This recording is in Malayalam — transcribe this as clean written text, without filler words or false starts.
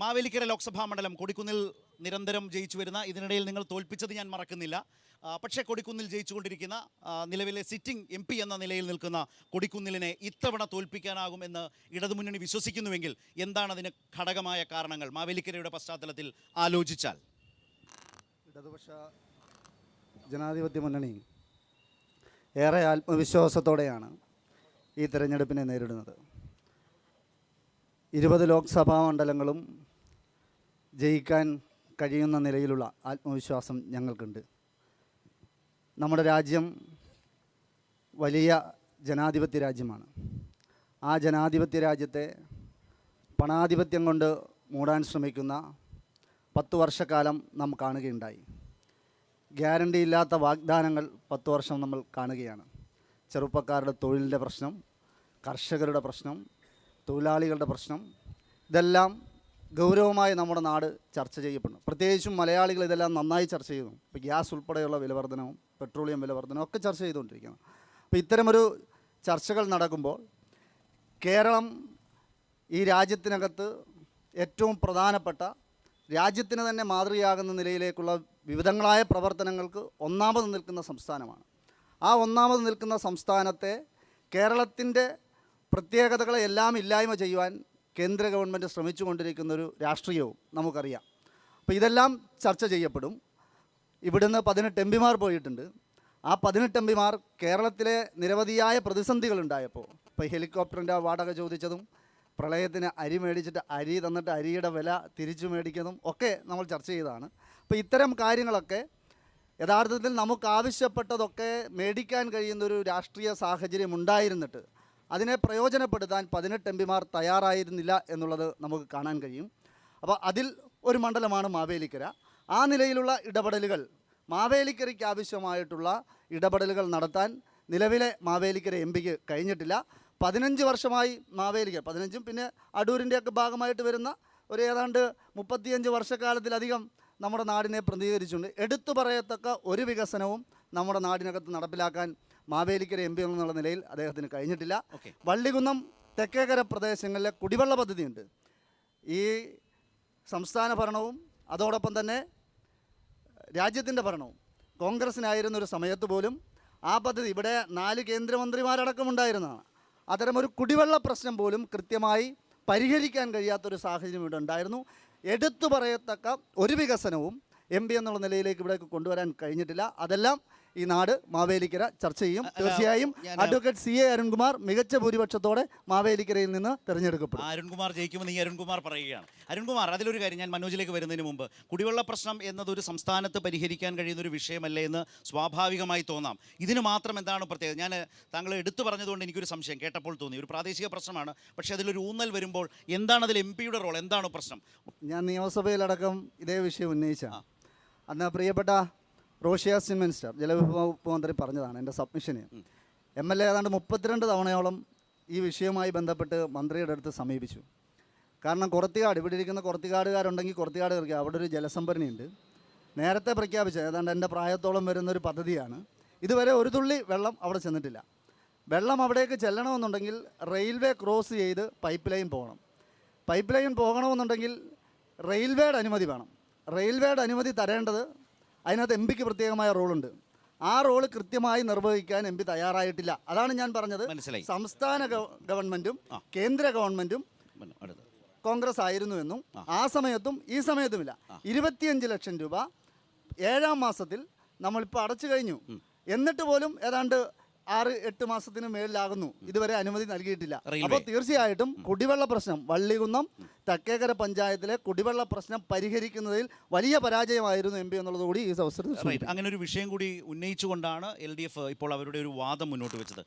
മാവേലിക്കര ലോക്സഭാ മണ്ഡലം കൊടിക്കുന്നിൽ നിരന്തരം ജയിച്ചു വരുന്ന, ഇതിനിടയിൽ നിങ്ങൾ തോൽപ്പിച്ചത് ഞാൻ മറക്കുന്നില്ല. പക്ഷേ കൊടിക്കുന്നിൽ ജയിച്ചുകൊണ്ടിരിക്കുന്ന, നിലവിലെ സിറ്റിംഗ് എം പി എന്ന നിലയിൽ നിൽക്കുന്ന കൊടിക്കുന്നിലിനെ ഇത്തവണ തോൽപ്പിക്കാനാകുമെന്ന് ഇടതുമുന്നണി വിശ്വസിക്കുന്നുവെങ്കിൽ എന്താണ് അതിന് ഘടകമായ കാരണങ്ങൾ മാവേലിക്കരയുടെ പശ്ചാത്തലത്തിൽ ആലോചിച്ചാൽ? ഇടതുപക്ഷ ജനാധിപത്യ മുന്നണി ഏറെ ആത്മവിശ്വാസത്തോടെയാണ് ഈ തെരഞ്ഞെടുപ്പിനെ നേരിടുന്നത്. 20 ലോക്സഭാ മണ്ഡലങ്ങളും ജയിക്കാൻ കഴിയുന്ന നിലയിലുള്ള ആത്മവിശ്വാസം ഞങ്ങൾക്കുണ്ട്. നമ്മുടെ രാജ്യം വലിയ ജനാധിപത്യ രാജ്യമാണ്. ആ ജനാധിപത്യ രാജ്യത്തെ പണാധിപത്യം കൊണ്ട് മൂടാൻ ശ്രമിക്കുന്ന 10 വർഷക്കാലം നാം കാണുകയുണ്ടായി. ഗ്യാരണ്ടി ഇല്ലാത്ത വാഗ്ദാനങ്ങൾ 10 വർഷം നമ്മൾ കാണുകയാണ്. ചെറുപ്പക്കാരുടെ തൊഴിലിൻ്റെ പ്രശ്നം, കർഷകരുടെ പ്രശ്നം, തൊഴിലാളികളുടെ പ്രശ്നം, ഇതെല്ലാം ഗൗരവമായി നമ്മുടെ നാട് ചർച്ച ചെയ്യപ്പെടുന്നു. പ്രത്യേകിച്ചും മലയാളികൾ ഇതെല്ലാം നന്നായി ചർച്ച ചെയ്യുന്നു. ഇപ്പോൾ ഗ്യാസ് ഉൾപ്പെടെയുള്ള വിലവർധനവും പെട്രോളിയം വിലവർധനവും ഒക്കെ ചർച്ച ചെയ്തുകൊണ്ടിരിക്കുകയാണ്. അപ്പോൾ ഇത്തരമൊരു ചർച്ചകൾ നടക്കുമ്പോൾ കേരളം ഈ രാജ്യത്തിനകത്ത് ഏറ്റവും പ്രധാനപ്പെട്ട, രാജ്യത്തിന് തന്നെ മാതൃകയാകുന്ന നിലയിലേക്കുള്ള വിവിധങ്ങളായ പ്രവർത്തനങ്ങൾക്ക് ഒന്നാമത് നിൽക്കുന്ന സംസ്ഥാനമാണ്. ആ ഒന്നാമത് നിൽക്കുന്ന സംസ്ഥാനത്തെ കേരളത്തിൻ്റെ പ്രത്യേകതകളെ എല്ലാം ഇല്ലായ്മ ചെയ്യുവാൻ കേന്ദ്ര ഗവൺമെൻറ് ശ്രമിച്ചുകൊണ്ടിരിക്കുന്നൊരു രാഷ്ട്രീയവും നമുക്കറിയാം. അപ്പോൾ ഇതെല്ലാം ചർച്ച ചെയ്യപ്പെടും. ഇവിടുന്ന് 18 എം പിമാർ പോയിട്ടുണ്ട്. ആ 18 എം പിമാർ കേരളത്തിലെ നിരവധിയായ പ്രതിസന്ധികളുണ്ടായപ്പോൾ, ഇപ്പോൾ ഹെലികോപ്റ്ററിൻ്റെ വാടക ചോദിച്ചതും, പ്രളയത്തിന് അരി മേടിച്ചിട്ട് അരി തന്നിട്ട് അരിയുടെ വില തിരിച്ചു മേടിക്കുന്നതും ഒക്കെ നമ്മൾ ചർച്ച ചെയ്തതാണ്. അപ്പോൾ ഇത്തരം കാര്യങ്ങളൊക്കെ യഥാർത്ഥത്തിൽ നമുക്ക് ആവശ്യപ്പെട്ടതൊക്കെ മേടിക്കാൻ കഴിയുന്നൊരു രാഷ്ട്രീയ സാഹചര്യം ഉണ്ടായിരുന്നിട്ട് അതിനെ പ്രയോജനപ്പെടുത്താൻ 18 എം പിമാർ തയ്യാറായിരുന്നില്ല എന്നുള്ളത് നമുക്ക് കാണാൻ കഴിയും. അപ്പോൾ അതിൽ ഒരു മണ്ഡലമാണ് മാവേലിക്കര. ആ നിലയിലുള്ള ഇടപെടലുകൾ, മാവേലിക്കരയ്ക്ക് ആവശ്യമായിട്ടുള്ള ഇടപെടലുകൾ നടത്താൻ നിലവിലെ മാവേലിക്കര എം പിക്ക് കഴിഞ്ഞിട്ടില്ല. 15 വർഷമായി മാവേലിക്കര, 15ഉം പിന്നെ അടൂരിൻ്റെയൊക്കെ ഭാഗമായിട്ട് വരുന്ന ഒരു ഏതാണ്ട് 35 വർഷക്കാലത്തിലധികം നമ്മുടെ നാടിനെ പ്രതിനിധീകരിച്ചുകൊണ്ട് എടുത്തു പറയത്തക്ക ഒരു വികസനവും നമ്മുടെ നാടിനകത്ത് നടപ്പിലാക്കാൻ മാവേലിക്കര എം പി എന്നുള്ള നിലയിൽ അദ്ദേഹത്തിന് കഴിഞ്ഞിട്ടില്ല. വള്ളികുന്നം തെക്കേക്കര പ്രദേശങ്ങളിലെ കുടിവെള്ള പദ്ധതിയുണ്ട്. ഈ സംസ്ഥാന ഭരണവും അതോടൊപ്പം തന്നെ രാജ്യത്തിൻ്റെ ഭരണവും കോൺഗ്രസ്സിനായിരുന്നൊരു സമയത്ത് പോലും ആ പദ്ധതി, ഇവിടെ 4 കേന്ദ്രമന്ത്രിമാരടക്കമുണ്ടായിരുന്നതാണ്, അത്തരമൊരു കുടിവെള്ള പ്രശ്നം പോലും കൃത്യമായി പരിഹരിക്കാൻ കഴിയാത്തൊരു സാഹചര്യം ഇവിടെ ഉണ്ടായിരുന്നു. എടുത്തു പറയത്തക്ക ഒരു വികസനവും എം പി എന്നുള്ള നിലയിലേക്ക് ഇവിടേക്ക് കൊണ്ടുവരാൻ കഴിഞ്ഞിട്ടില്ല. അതെല്ലാം ഈ നാട് മാവേലിക്കര ചർച്ച ചെയ്യും. തീർച്ചയായും അഡ്വക്കേറ്റ് CA അരുൺകുമാർ മികച്ച ഭൂരിപക്ഷത്തോടെ മാവേലിക്കരയിൽ നിന്ന് തിരഞ്ഞെടുക്കപ്പെടും. അരുൺകുമാർ ജയിക്കുമെന്ന് ഈ അരുൺകുമാർ പറയുകയാണ്. അരുൺകുമാർ, അതിലൊരു കാര്യം, ഞാൻ മനോജിലേക്ക് വരുന്നതിന് മുമ്പ്, കുടിവെള്ള പ്രശ്നം എന്നതൊരു സംസ്ഥാനത്ത് പരിഹരിക്കാൻ കഴിയുന്ന ഒരു വിഷയമല്ലേ എന്ന് സ്വാഭാവികമായി തോന്നാം. ഇതിന് മാത്രം എന്താണ് പ്രത്യേകത? ഞാൻ താങ്കൾ എടുത്തു പറഞ്ഞതുകൊണ്ട് എനിക്കൊരു സംശയം കേട്ടപ്പോൾ തോന്നി. ഒരു പ്രാദേശിക പ്രശ്നമാണ്, പക്ഷേ അതിലൊരു ഊന്നൽ വരുമ്പോൾ എന്താണ് അതിൽ എം പിയുടെ റോൾ, എന്താണ് പ്രശ്നം? ഞാൻ നിയമസഭയിലടക്കം ഇതേ വിഷയം ഉന്നയിച്ചാണ്. അന്ന് പ്രിയപ്പെട്ട റോഷി അഗസ്റ്റിൻ മിനിസ്റ്റർ, ജലവിഭവ വകുപ്പ് മന്ത്രി പറഞ്ഞതാണ് എൻ്റെ സബ്മിഷന്. MLA ഏതാണ്ട് 32 തവണയോളം ഈ വിഷയവുമായി ബന്ധപ്പെട്ട് മന്ത്രിയുടെ അടുത്ത് സമീപിച്ചു. കാരണം കുറത്തിക്കാട്, ഇവിടെ ഇരിക്കുന്ന കുറത്തിക്കാടുകാരുണ്ടെങ്കിൽ കുറത്തിക്കാട് കയറി, അവിടെ ഒരു ജലസംഭരണിയുണ്ട്. നേരത്തെ പ്രഖ്യാപിച്ച ഏതാണ്ട് എൻ്റെ പ്രായത്തോളം വരുന്നൊരു പദ്ധതിയാണ്. ഇതുവരെ ഒരു തുള്ളി വെള്ളം അവിടെ ചെന്നിട്ടില്ല. വെള്ളം അവിടേക്ക് ചെല്ലണമെന്നുണ്ടെങ്കിൽ റെയിൽവേ ക്രോസ് ചെയ്ത് പൈപ്പ് ലൈൻ പോകണം. പൈപ്പ് ലൈൻ പോകണമെന്നുണ്ടെങ്കിൽ റെയിൽവേയുടെ അനുമതി വേണം. റെയിൽവേയുടെ അനുമതി തരേണ്ടത്, അതിനകത്ത് എം പിക്ക് പ്രത്യേകമായ റോളുണ്ട്. ആ റോള് കൃത്യമായി നിർവഹിക്കാൻ എം പി തയ്യാറായിട്ടില്ല. അതാണ് ഞാൻ പറഞ്ഞത്. സംസ്ഥാന ഗവൺമെൻറ്റും കേന്ദ്ര ഗവൺമെൻറ്റും കോൺഗ്രസ് ആയിരുന്നുവെന്നും ആ സമയത്തും ഈ സമയത്തുമില്ല. 25 ലക്ഷം രൂപ 7-ാം മാസത്തിൽ നമ്മളിപ്പോൾ അടച്ചു കഴിഞ്ഞു. എന്നിട്ട് പോലും ഏതാണ്ട് 6-8 മാസത്തിന് മേളിലാകുന്നു, ഇതുവരെ അനുമതി നൽകിയിട്ടില്ല. അപ്പോൾ തീർച്ചയായിട്ടും കുടിവെള്ള പ്രശ്നം, വള്ളികുന്നം തെക്കേക്കര പഞ്ചായത്തിലെ കുടിവെള്ള പ്രശ്നം പരിഹരിക്കുന്നതിൽ വലിയ പരാജയമായിരുന്നു എം പി എന്നുള്ളത് കൂടി ഈ അവസരത്തിൽ. അങ്ങനെ ഒരു വിഷയം കൂടി ഉന്നയിച്ചുകൊണ്ടാണ് LDF ഇപ്പോൾ അവരുടെ ഒരു വാദം മുന്നോട്ട് വെച്ചത്.